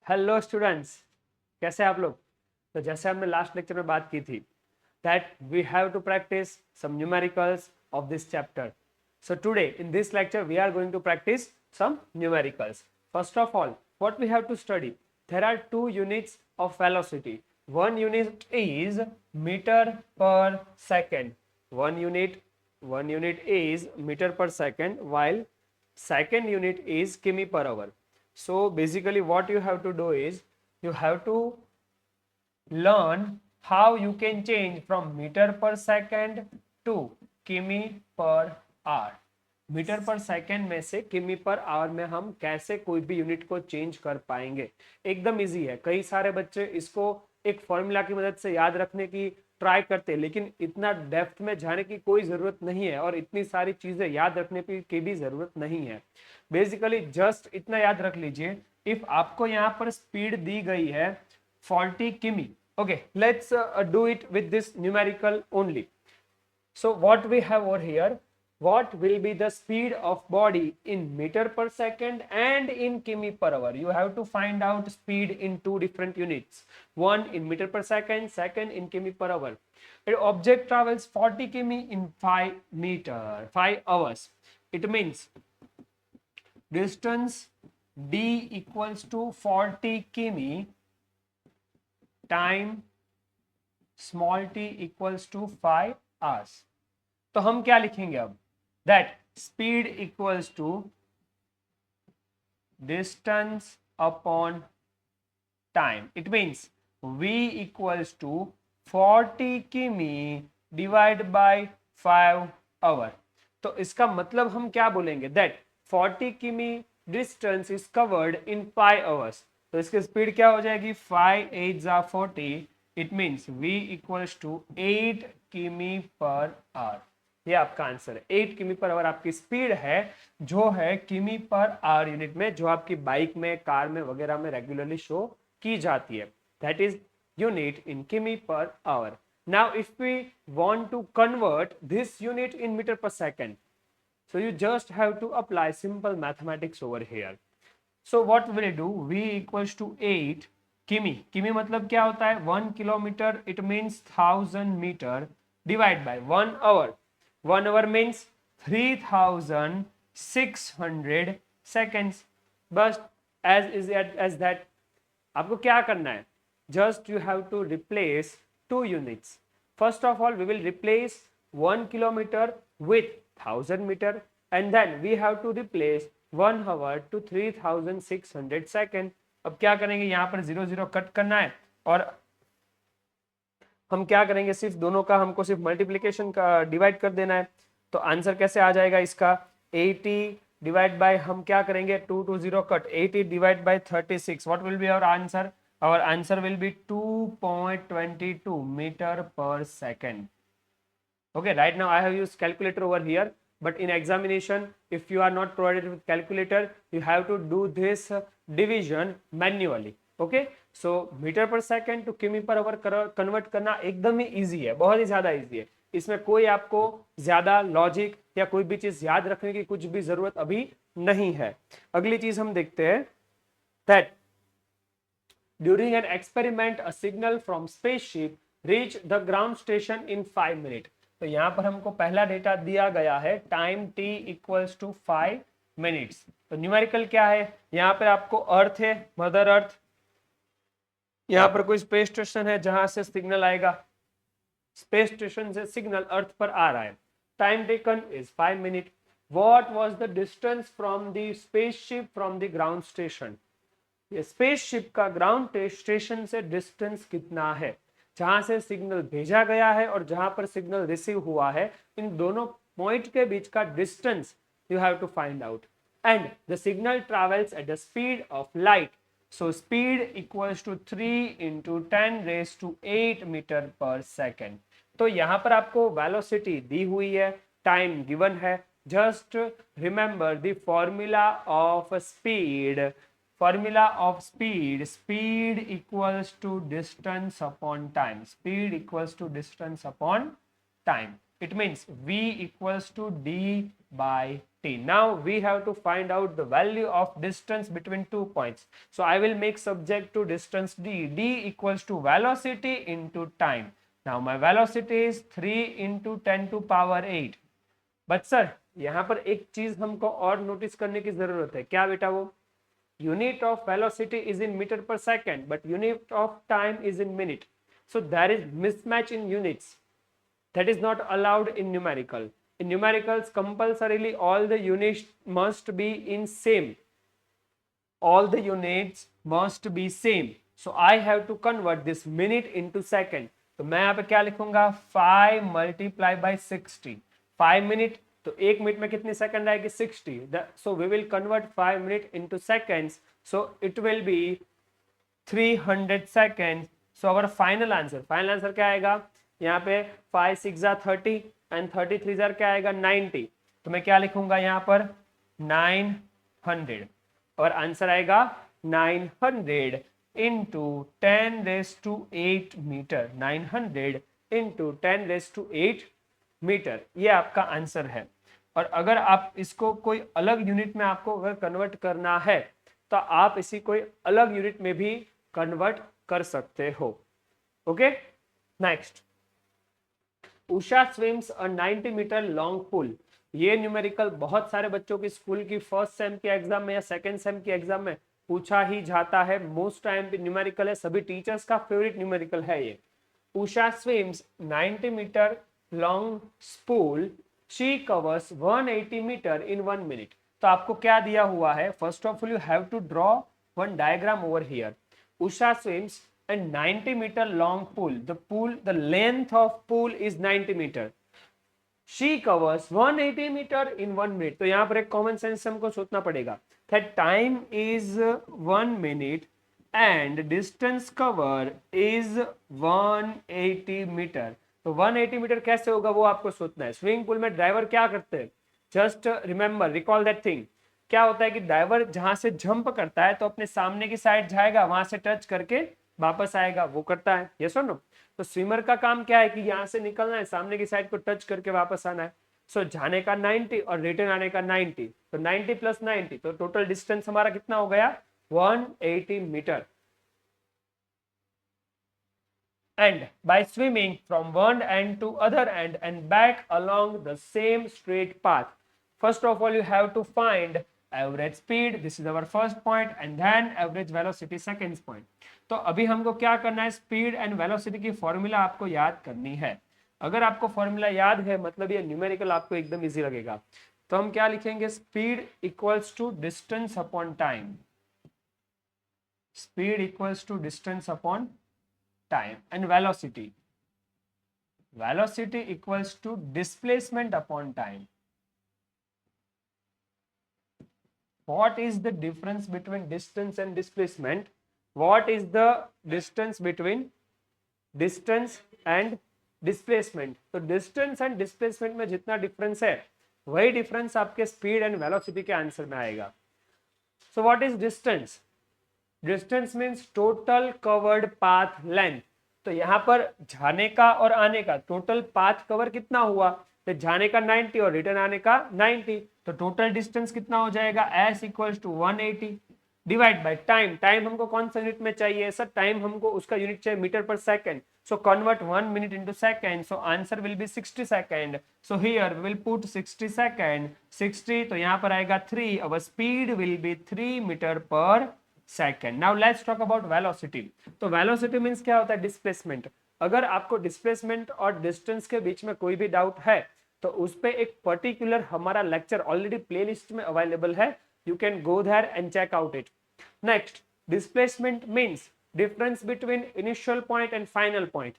Hello students, कैसे हैं आप लोग। तो जैसे हमने लास्ट लेक्चर में बात की थी that we have to practice some numericals of this chapter. So today in this lecture we are going to practice some numericals. First of all, what we have to study, there are two units of velocity. One unit is meter per second. One unit is meter per second, while second unit is kilometer per hour. So basically what you have to do is you have to learn how you can change from meter per second to किमी per our. Metre per second में से किमी per our में हम कैसे कोई भी unit को चेंज कर पाएंगे. एकदम इजी है. कई सारे बच्चे इसको एक फॉर्मूला की मदद से याद रखने की ट्राई करते हैं, लेकिन इतना डेप्थ में जाने की कोई जरूरत नहीं है और इतनी सारी चीजें याद रखने की भी जरूरत नहीं है. बेसिकली जस्ट इतना याद रख लीजिए, इफ आपको यहाँ पर स्पीड दी गई है 40 किमी. Okay, let's do it with this numerical only. So what we have over here, what will be the speed of body in meter per second and in kilometer per hour. You have to find out speed in two different units, one in meter per second, second in kilometer per hour. An object travels 40 km in 5 hours. It means distance d equals to 40 km time small t equals to 5 hours. तो हम क्या लिखेंगे अब, that speed equals to distance upon time. It means v equals to 40 किमी divide by 5 hour. तो इसका मतलब हम क्या बोलेंगे, दैट 40 किमी distance is covered in 5 hours. तो इसकी स्पीड क्या हो जाएगी, 5 8 40. It means v equals to 8 किमी पर आवर. ये आपका आंसर है. 8 किमी पर आवर आपकी स्पीड है, जो है किमी पर आवर यूनिट में, जो आपकी बाइक में, कार में वगैरह में रेगुलरली शो की जाती है. दैट इज यूनिट इन किमी per hour. Now if we want to convert this unit in metre per second, so you just have to apply simple mathematics over here. So what will do, v equals to 8 किमी. किमी मतलब क्या होता है, 1 kilometre. It means 1000 metre divide by 1 hour. 1 hour means 3600 seconds. बस as that. आपको क्या करना है, just you have to replace two units. First of all we will replace 1 kilometre with 1000 meter, and then we have to replace 1 hour to 3600 second. अब क्या करेंगे, यहाँ पर 0 0 कट करना है और हम क्या करेंगे, सिर्फ दोनों का हमको सिर्फ मल्टीप्लीकेशन का डिवाइड कर देना है. तो आंसर कैसे आ जाएगा इसका, 80 डिवाइड बाय, हम क्या करेंगे, 2 2 0 cut, 80 divide by 36. What will be our answer, our answer will be 2.22 metre per second. Okay, right now I have used calculator over here, but in examination if you are not provided with calculator, you have to do this division manually. Okay, so meter per second to किमी per our convert करना एकदम ही easy है, बहुत ही ज्यादा easy है. इसमें कोई आपको ज्यादा लॉजिक या कोई भी चीज याद रखने की कुछ भी जरूरत अभी नहीं है. अगली चीज हम देखते हैं, that during an experiment a signal from spaceship reached the ground station in 5 minutes. तो यहाँ पर हमको पहला डेटा दिया गया है, time t equals to 5 minutes. तो न्यूमेरिकल क्या है, यहाँ पर आपको अर्थ है, मदर अर्थ. यहाँ पर कोई स्पेस स्टेशन है जहां से सिग्नल आएगा, स्पेस स्टेशन से सिग्नल अर्थ पर आ रहा है. Time taken is 5 minute. What was the distance from the spaceship from the ground station. ये स्पेसशिप का ग्राउंड स्टेशन से डिस्टेंस कितना है, जहां से सिग्नल भेजा गया है और जहां पर सिग्नल रिसीव हुआ है, इन दोनों पॉइंट के बीच का distance you have to find out. And the signal travels at the speed of light. So speed equals to 3 × 10⁸ metre per second. तो यहां पर आपको वेलोसिटी दी हुई है, टाइम गिवन है. Just remember the formula of speed. Formula of speed, speed equals to distance upon time. Speed equals to distance upon time. It means v equals to d by t. Now we have to find out the value of distance between 2 points. So I will make subject to distance d. D equals to velocity into time. Now my velocity is 3 into 10 to power 8. But sir यहाँ पर एक चीज हमको और notice करने की जरूरत है. क्या बेटा? वो unit of velocity is in meter per second, but unit of time is in minute. So there is mismatch in units. That is not allowed in numerical. In numericals, compulsorily all the units must be in same. All the units must be same. So I have to convert this minute into second. तो मैं यहाँ पे क्या लिखूंगा? 5 multiply by 60. 5 minute, तो 1 minute में कितनी second आएगी? 60. So we will convert 5 minutes into seconds. So it will be 300 seconds. So our final answer क्या आएगा? यहाँ पे 5 6 30 and 33 क्या आएगा? 90. तो मैं क्या लिखूंगा यहाँ पर? 900. और आंसर आएगा 900 into 10 raised to 8 metre. 900 into 10 raised to 8 metre, ये आपका आंसर है. और अगर आप इसको कोई अलग यूनिट में आपको अगर कन्वर्ट करना है तो आप इसी कोई अलग यूनिट में भी कन्वर्ट कर सकते हो. Okay, next. Usha swims a 90 metre long pool. ये न्यूमेरिकल बहुत सारे बच्चों की स्कूल की फर्स्ट सेम के एग्जाम में या सेकंड सेम के एग्जाम में पूछा ही जाता है. मोस्ट टाइम पे न्यूमेरिकल है, सभी टीचर्स का फेवरेट न्यूमेरिकल है ये. Usha swims 90 metre long spool, she covers 180 meter in 1 minute. तो आपको क्या दिया हुआ है? First of all you have to draw one diagram over here. Usha swims a 90 meter long pool. The length of pool is 90 meter. She covers 180 meter in 1 minute. तो यहाँ पर एक कॉमन सेंस हमको सोचना पड़ेगा. That time is 1 minute and distance cover is 180 meter. तो 180 metre कैसे होगा वो आपको सोचना है. स्विमिंग पूल में ड्राइवर क्या करते हैं? Just remember, recall that thing. क्या होता है कि ड्राइवर जहां से जंप करता है तो अपने सामने की साइड जाएगा, वहां से टच करके वापस आएगा, वो करता है. यस और नो? तो स्विमर का काम क्या है कि यहाँ से निकलना है, सामने की साइड को टच करके वापस आना है. सो जाने का 90 और रिटर्न आने का 90. तो 90 प्लस 90, तो टोटल डिस्टेंस हमारा कितना हो गया? 180 metre. And by swimming from one end to other end and back along the same straight path, first of all you have to find average speed. This is our first point, and then average velocity, second point. तो अभी हमको क्या करना है? Speed and velocity की formula आपको याद करनी है. अगर आपको फॉर्मूला याद है मतलब ये न्यूमेरिकल आपको एकदम इजी लगेगा. तो हम क्या लिखेंगे? Speed equals to distance upon time. Speed equals to distance upon time, and velocity equals to displacement upon time. What is the difference between distance and displacement? What is the distance between distance and displacement? तो distance and displacement में जितना difference है वही difference आपके speed and velocity के answer में आएगा. So what is distance? Distance means total covered path length. तो यहाँ पर जाने का और आने का टोटल पाथ कवर कितना हुआ? तो जाने का 90 और रिटर्न आने का 90. तो टोटल डिस्टेंस कितना हो जाएगा? s equals to 180 divide by time. Time हमको कौन सा यूनिट में चाहिए? सर टाइम हमको उसका यूनिट चाहिए metre per second. So convert 1 minute into second. So answer will be 60 second. So here we will put 60 second. 60 तो यहाँ पर आएगा 3. Our speed will be 3 metre per second. Now let's talk about velocity. तो velocity means क्या होता है? Displacement. अगर आपको डिस्प्लेसमेंट और डिस्टेंस के बीच में कोई भी डाउट है तो उस पे एक पर्टिकुलर हमारा लेक्चर ऑलरेडी प्लेलिस्ट में अवेलेबल है. You can go there and check out it. Next, displacement means difference between initial point and final point.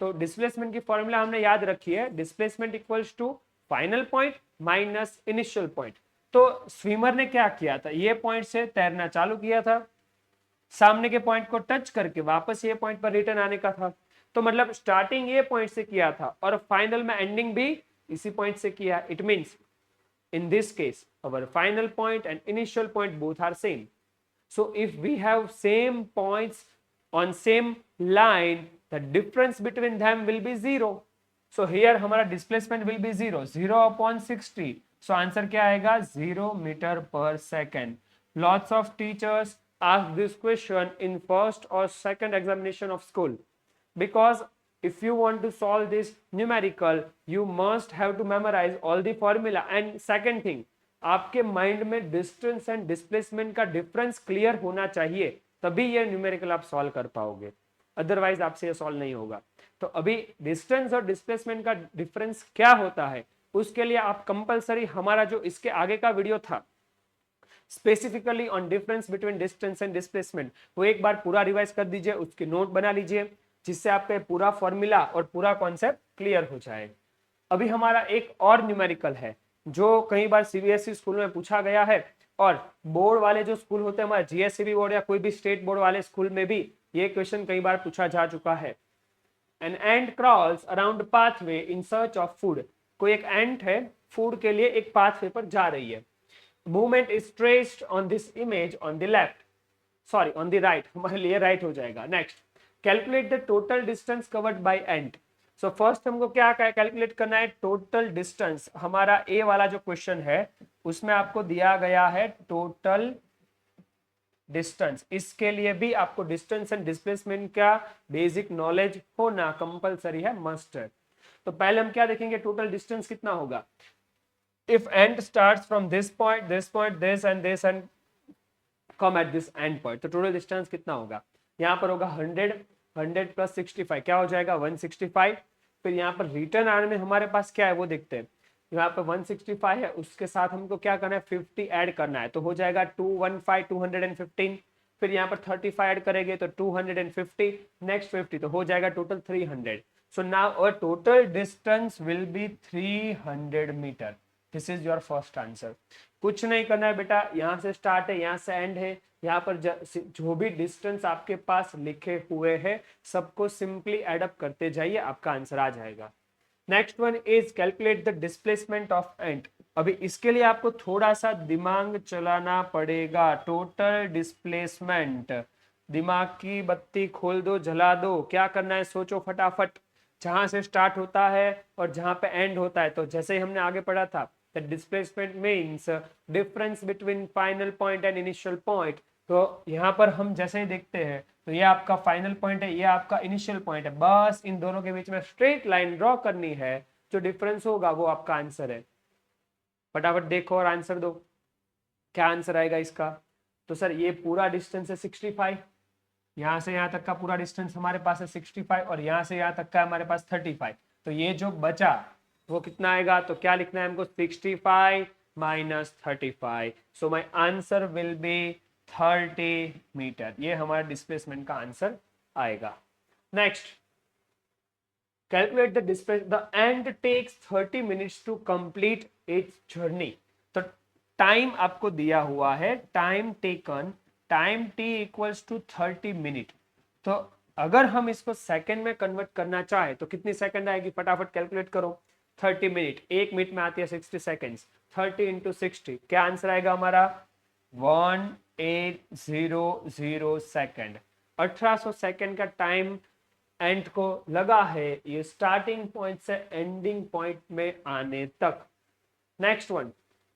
तो डिस्प्लेसमेंट की फॉर्मूला हमने याद रखी है. Displacement equals to final point minus initial point. तो swimmer ने क्या किया था? ये पॉइंट से तैरना चालू किया था, सामने के पॉइंट को टच करके वापस ये पॉइंट पर रिटर्न आने का था. तो मतलब स्टार्टिंग ये पॉइंट से किया था और फाइनल में एंडिंग भी इसी पॉइंट से किया. It means in this case our final point and initial point both are same. So if we have same points on same line, the difference between them will be 0. So here हमारा displacement will be 0 so answer क्या आएगा 0 metre per second. Lots of teachers ask this question in first or second examination of school, because if you want to solve this numerical you must have to memorize all the formula. And second thing, आपके mind में distance and displacement का difference clear होना चाहिए, तभी ये numerical आप solve कर पाओगे, अदरवाइज आपसे ये सॉल्व नहीं होगा. तो अभी डिस्टेंस और डिस्प्लेसमेंट का डिफरेंस क्या होता है उसके लिए आप कंपलसरी हमारा जो इसके आगे का वीडियो था specifically on difference between distance and displacement, वो एक बार पूरा रिवाइज कर दीजिए, उसके नोट बना लीजिए, जिससे आपका पूरा फॉर्मूला और पूरा कॉन्सेप्ट क्लियर हो जाए. अभी हमारा एक और न्यूमेरिकल है जो कई बार सीबीएसई स्कूल में पूछा गया है, और बोर्ड वाले जो स्कूल होते हैं हमारे जीएससीबी बोर्ड या कोई भी स्टेट बोर्ड वाले स्कूल में भी ये क्वेश्चन कई बार पूछा जा चुका है. An ant crawls around pathway in search of food. कोई एक एंट है, फूड के लिए एक पाथवे पर जा रही है. Movement is traced on this image on the left, sorry on the right, हमारे लिए राइट हो जाएगा. Next, calculate the total distance covered by ant. So first हमको क्या कैलकुलेट करना है, टोटल डिस्टेंस. हमारा ए वाला जो क्वेश्चन है उसमें आपको दिया गया है टोटल डिस्टेंस. इसके लिए भी आपको डिस्टेंस एंड डिस्प्लेसमेंट का बेसिक नॉलेज होना कंपलसरी है, मस्ट है. तो पहले हम क्या देखेंगे, टोटल डिस्टेंस कितना होगा. If ant starts from this point, this and come at this end point, तो टोटल डिस्टेंस कितना होगा. यहाँ पर होगा 100 प्लस 65 क्या हो जाएगा 165. फिर यहाँ पर रिटर्न आने में हमारे पास क्या है वो देखते हैं. यहाँ पर 165 है, उसके साथ हमको क्या करना है 50 ऐड करना है, तो हो जाएगा 215. फिर यहाँ पर 35 ऐड करेंगे तो 250, नेक्स्ट 50 तो हो जाएगा total 300. So now our total distance will be 300 metre. This is your first answer. कुछ नहीं करना है बेटा, यहाँ से स्टार्ट है, यहाँ से एंड है, यहाँ पर जो भी डिस्टेंस आपके पास लिखे हुए हैं सबको सिंपली एडअप करते जाइए, आपका आंसर आ जाएगा. Next one is calculate the displacement of ant. अभी इसके लिए आपको थोड़ा सा दिमाग चलाना पड़ेगा. टोटल डिस्प्लेसमेंट, दिमाग की बत्ती खोल दो, जला दो, क्या करना है सोचो फटाफट. जहां से स्टार्ट होता है और जहां पे एंड होता है, तो जैसे ही हमने आगे पढ़ा था that displacement means difference between final point and initial point. तो यहाँ पर हम जैसे ही देखते हैं तो ये आपका फाइनल पॉइंट है, ये आपका इनिशियल पॉइंट है, बस इन दोनों के बीच में स्ट्रेट लाइन ड्रॉ करनी है, जो डिफरेंस होगा वो आपका आंसर है. फटाफट देखो और आंसर दो, क्या आंसर आएगा इसका. तो सर ये पूरा डिस्टेंस है 65, यहाँ से यहाँ तक का पूरा डिस्टेंस हमारे पास है 65 और यहाँ से यहाँ तक का हमारे पास 35. तो ये जो बचा वो कितना आएगा, तो क्या लिखना है हमको 65 minus 35. So my answer will be 30 metre. ये हमारा डिस्प्लेसमेंट का आंसर आएगा. Next, calculate the displace. The end takes 30 minutes to complete its journey. तो टाइम आपको दिया हुआ है, time taken, time T equals to 30 minute. तो अगर हम इसको सेकंड में कन्वर्ट करना चाहे तो कितनी सेकंड आएगी, फटाफट कैलकुलेट करो. 30 मिनट, एक मिनट में आती है 60 सेकेंड्स, 30 इंटू 60, क्या आंसर आएगा हमारा 1800 सेकेंड. 1800 सेकेंड का टाइम एंड को लगा है ये स्टार्टिंग पॉइंट से एंडिंग पॉइंट में आने तक. Next one,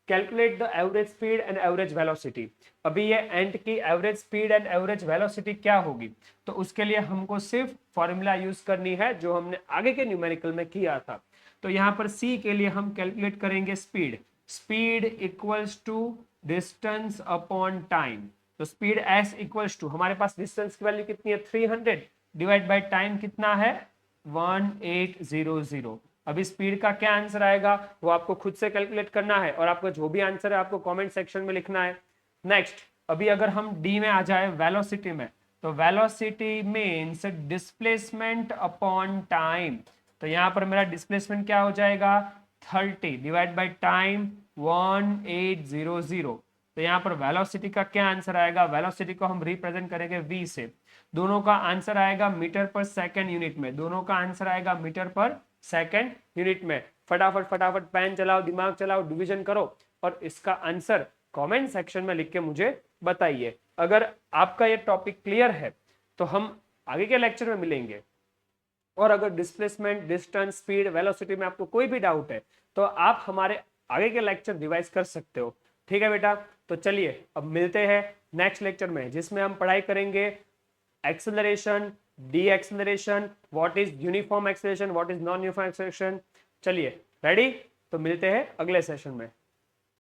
calculate the average speed and average velocity. अभी ये एंड की average speed and average velocity क्या होगी, तो उसके लिए हमको सिर्फ फॉर्मूला यूज करनी है जो हमने आगे के न्यूमेरिकल में किया था. तो यहाँ पर C के लिए हम कैलकुलेट करेंगे speed. Speed equals to distance upon time. तो स्पीड S इक्वल्स टू, हमारे पास डिस्टेंस की वैल्यू कितनी है 300, डिवाइड बाय टाइम कितना है 1800. अभी स्पीड का क्या आंसर आएगा वो आपको खुद से कैलकुलेट करना है, और आपका जो भी आंसर है आपको कमेंट सेक्शन में लिखना है. नेक्स्ट, अभी अगर हम D में आ जाए वेलोसिटी में, तो velocity means displacement upon time. तो यहाँ पर मेरा डिस्प्लेसमेंट क्या हो जाएगा 30 डिवाइड बाय टाइम 1800. तो यहाँ पर वेलोसिटी का क्या आंसर आएगा, वेलोसिटी को हम रिप्रेजेंट करेंगे V से. दोनों का आंसर आएगा मीटर पर सेकेंड यूनिट में, दोनों का आंसर आएगा मीटर पर सेकेंड यूनिट में. फटाफट फटाफट पेन चलाओ, दिमाग चलाओ, डिवीजन करो और इसका आंसर कमेंट सेक्शन में लिख के मुझे बताइए. अगर आपका ये टॉपिक क्लियर है तो हम आगे के लेक्चर में मिलेंगे. और अगर डिस्प्लेसमेंट, डिस्टेंस, स्पीड, वेलोसिटी में आपको कोई भी डाउट है तो आप हमारे आगे के लेक्चर रिवाइज कर सकते हो। ठीक है बेटा, तो चलिए अब मिलते हैं नेक्स्ट लेक्चर में, जिसमें हम पढ़ाई करेंगे acceleration, D acceleration, what is uniform acceleration, what is non uniform acceleration. चलिए रेडी, तो मिलते हैं अगले सेशन में।